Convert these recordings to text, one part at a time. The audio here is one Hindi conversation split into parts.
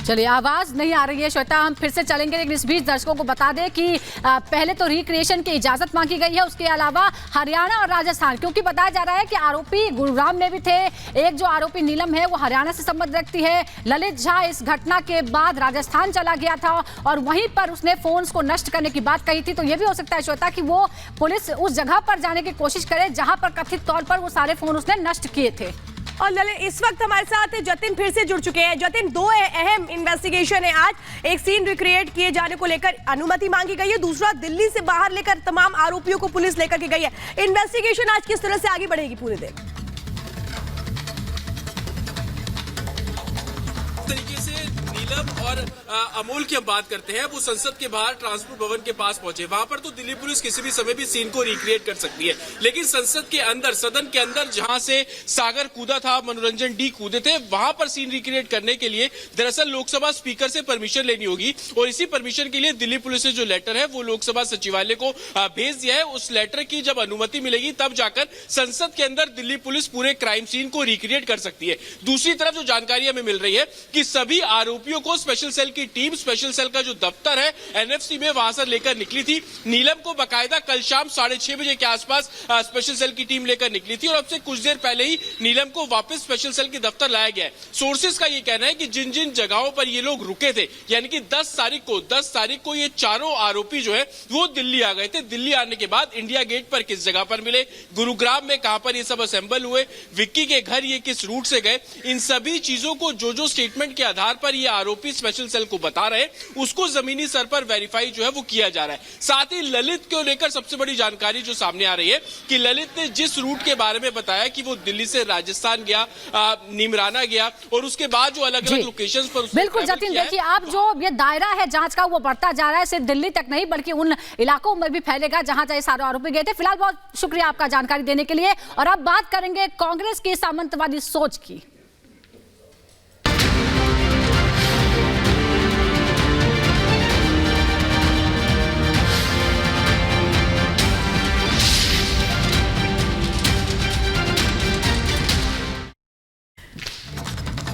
चलिए, आवाज नहीं आ रही है श्वेता, हम फिर से चलेंगे, लेकिन इस बीच दर्शकों को बता दें कि पहले तो रिक्रिएशन की इजाजत मांगी गई है, उसके अलावा हरियाणा और राजस्थान, क्योंकि बताया जा रहा है कि आरोपी गुरुग्राम में भी थे। एक जो आरोपी नीलम है वो हरियाणा से संबंध रखती है। ललित झा इस घटना के बाद राजस्थान चला गया था और वहीं पर उसने फोन्स को नष्ट करने की बात कही थी। तो ये भी हो सकता है श्वेता कि वो पुलिस उस जगह पर जाने की कोशिश करे जहां पर कथित तौर पर वो सारे फोन उसने नष्ट किए थे। और ललित, इस वक्त हमारे साथ जतिन फिर से जुड़ चुके हैं। जतिन, दो अहम इन्वेस्टिगेशन है आज। एक सीन रिक्रिएट किए जाने को लेकर अनुमति मांगी गई है, दूसरा दिल्ली से बाहर लेकर तमाम आरोपियों को पुलिस लेकर के गई है। इन्वेस्टिगेशन आज किस तरह से आगे बढ़ेगी पूरे दिन? तरीके से नीलम और अमोल की हम बात करते हैं, वो संसद के बाहर ट्रांसपोर्ट भवन के पास पहुंचे। वहां पर तो दिल्ली पुलिस किसी भी समय भी सीन को रिक्रिएट कर सकती है, लेकिन संसद के अंदर, सदन के अंदर जहां से सागर कूदा था, मनोरंजन डी कूदे थे, वहां पर सीन रिक्रिएट करने के लिए दरअसल लोकसभा स्पीकर से परमिशन लेनी होगी। और इसी परमिशन के लिए दिल्ली पुलिस ने जो लेटर है वो लोकसभा सचिवालय को भेज दिया है। उस लेटर की जब अनुमति मिलेगी तब जाकर संसद के अंदर दिल्ली पुलिस पूरे क्राइम सीन को रिक्रिएट कर सकती है। दूसरी तरफ जो जानकारी हमें मिल रही है कि सभी आरोपियों को स्पेशल सेल की टीम, स्पेशल सेल का जो दफ्तर है एनएफसी में, वहां से लेकर निकली थी। नीलम को बकायदा कल शाम 6:30 बजे के आसपास स्पेशल सेल की टीम लेकर निकली थी और अब से कुछ देर पहले ही नीलम को वापस स्पेशल सेल के दफ्तर लाया गया है। सोर्सेज का ये कहना है कि जिन जिन जगहों पर ये लोग रुके थे, यानी कि 10 तारीख को ये चारों आरोपी जो है वो दिल्ली आ गए थे। दिल्ली आने के बाद इंडिया गेट पर किस जगह पर मिले, गुरुग्राम में कहां पर ये सब असेंबल हुए, विक्की के घर ये किस रूट से गए, इन सभी चीजों को जो स्टेटमेंट के आधार पर ये आरोपी स्पेशल सेल को बता रहे, उसको जमीनी स्तर पर वेरीफाई जो है वो किया जा रहा है। साथ ही ललित को लेकर सबसे बड़ी जानकारी जो सामने आ रही है कि ललित ने जिस रूट के बारे में बताया कि वो दिल्ली से राजस्थान गया, निमराना गया और उसके बाद जो अलग अलग लोकेशंस पर बिल्कुल जतिन, देखिए आप जो ये दायरा है जांच का वो बढ़ता जा रहा है, सिर्फ दिल्ली तक नहीं बल्कि उन इलाकों में भी फैलेगा जहां जहां सारे आरोपी गए थे। फिलहाल बहुत शुक्रिया आपका जानकारी देने के लिए। और अब बात करेंगे कांग्रेस की सामंतवादी सोच की।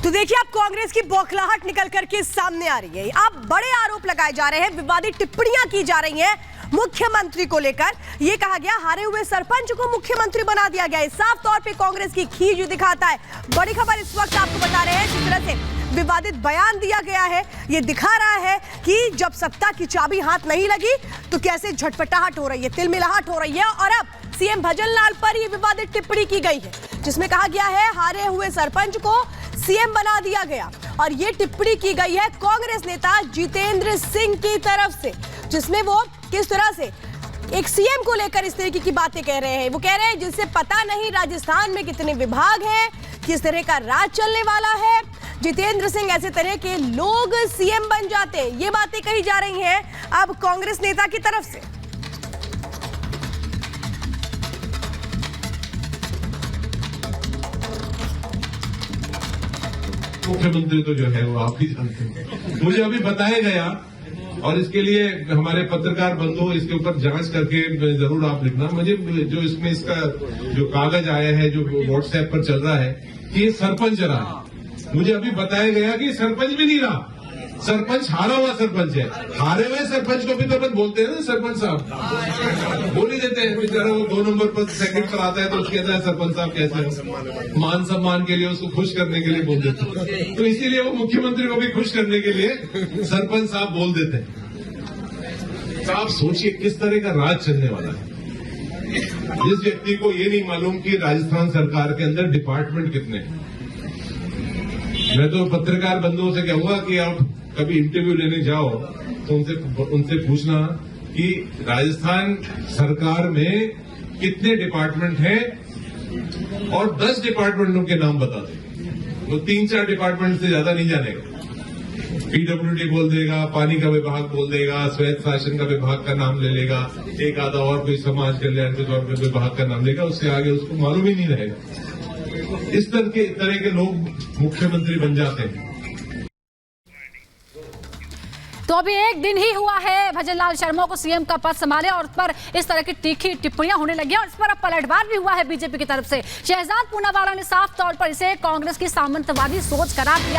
तो देखिए, अब कांग्रेस की बौखलाहट निकल करके सामने आ रही है। अब बड़े आरोप लगाए जा रहे हैं, विवादित टिप्पणियां की जा रही हैं मुख्यमंत्री को लेकर। यह कहा गया हारे हुए सरपंच को मुख्यमंत्री बना दिया गया है। साफ तौर पे कांग्रेस की खींच दिखाता है। बड़ी खबर इस वक्त आपको बता रहे हैं, जिस तरह से विवादित बयान दिया गया है, यह दिखा रहा है कि जब सत्ता की चाबी हाथ नहीं लगी तो कैसे झटपटाहट हो रही है, तिलमिलाहट हो रही है। और अब सीएम भजनलाल पर यह विवादित टिप्पणी की गई है, जिसमें कहा गया है हारे हुए सरपंच को सीएम बना दिया गया। और ये टिप्पणी की गई है कांग्रेस नेता जितेंद्र सिंह की तरफ से, जिसमें वो किस तरह से एक सीएम को लेकर इस तरीके की बातें कह रहे हैं। वो कह रहे हैं जिससे पता नहीं राजस्थान में कितने विभाग हैं, किस तरह का राज चलने वाला है, जितेंद्र सिंह ऐसे तरह के लोग सीएम बन जाते हैं। ये बातें कही जा रही हैं अब कांग्रेस नेता की तरफ से। मुख्यमंत्री तो जो है वो आप ही जानते हैं। मुझे अभी बताया गया और इसके लिए हमारे पत्रकार बंधु इसके ऊपर जांच करके जरूर आप लिखना। मुझे जो इसमें इसका जो कागज आया है, जो व्हाट्सएप पर चल रहा है कि ये सरपंच रहा, मुझे अभी बताया गया कि सरपंच भी नहीं रहा, सरपंच हारा हुआ सरपंच है। हारे हुए सरपंच को भी तो अपन बोलते हैं ना सरपंच साहब, बोल ही देते हैं। बेचारा वो 2 नंबर पर सेकंड पर आता है तो उसके अंदर सरपंच साहब कैसे, मान सम्मान के लिए उसको खुश करने के लिए बोल देते हैं। तो इसीलिए वो मुख्यमंत्री को भी खुश करने के लिए सरपंच साहब बोल देते हैं। तो आप सोचिए किस तरह का राज चलने वाला है। जिस व्यक्ति को ये नहीं मालूम कि राजस्थान सरकार के अंदर डिपार्टमेंट कितने हैं। मैं तो पत्रकार बंधुओं से कहूंगा कि आप कभी इंटरव्यू लेने जाओ तो उनसे पूछना कि राजस्थान सरकार में कितने डिपार्टमेंट हैं और 10 डिपार्टमेंटों के नाम बता दें। वो 3-4 डिपार्टमेंट से ज्यादा नहीं जानेगा। पीडब्ल्यूडी बोल देगा, पानी का विभाग बोल देगा, स्वायत्त शासन का विभाग का नाम ले लेगा, एक आधा और कोई समाज कल्याण के विभाग का नाम लेगा, उससे आगे उसको मालूम ही नहीं रहेगा। इस तरह के लोग मुख्यमंत्री बन जाते हैं। तो अभी एक दिन ही हुआ है भजनलाल शर्मा को सीएम का पद संभाले और उस पर इस तरह की तीखी टिप्पणियां होने लगी और इस पर अब पलटवार भी हुआ है बीजेपी की तरफ से। शहजाद पूनावाला ने साफ तौर पर इसे कांग्रेस की सामंतवादी सोच करार दिया।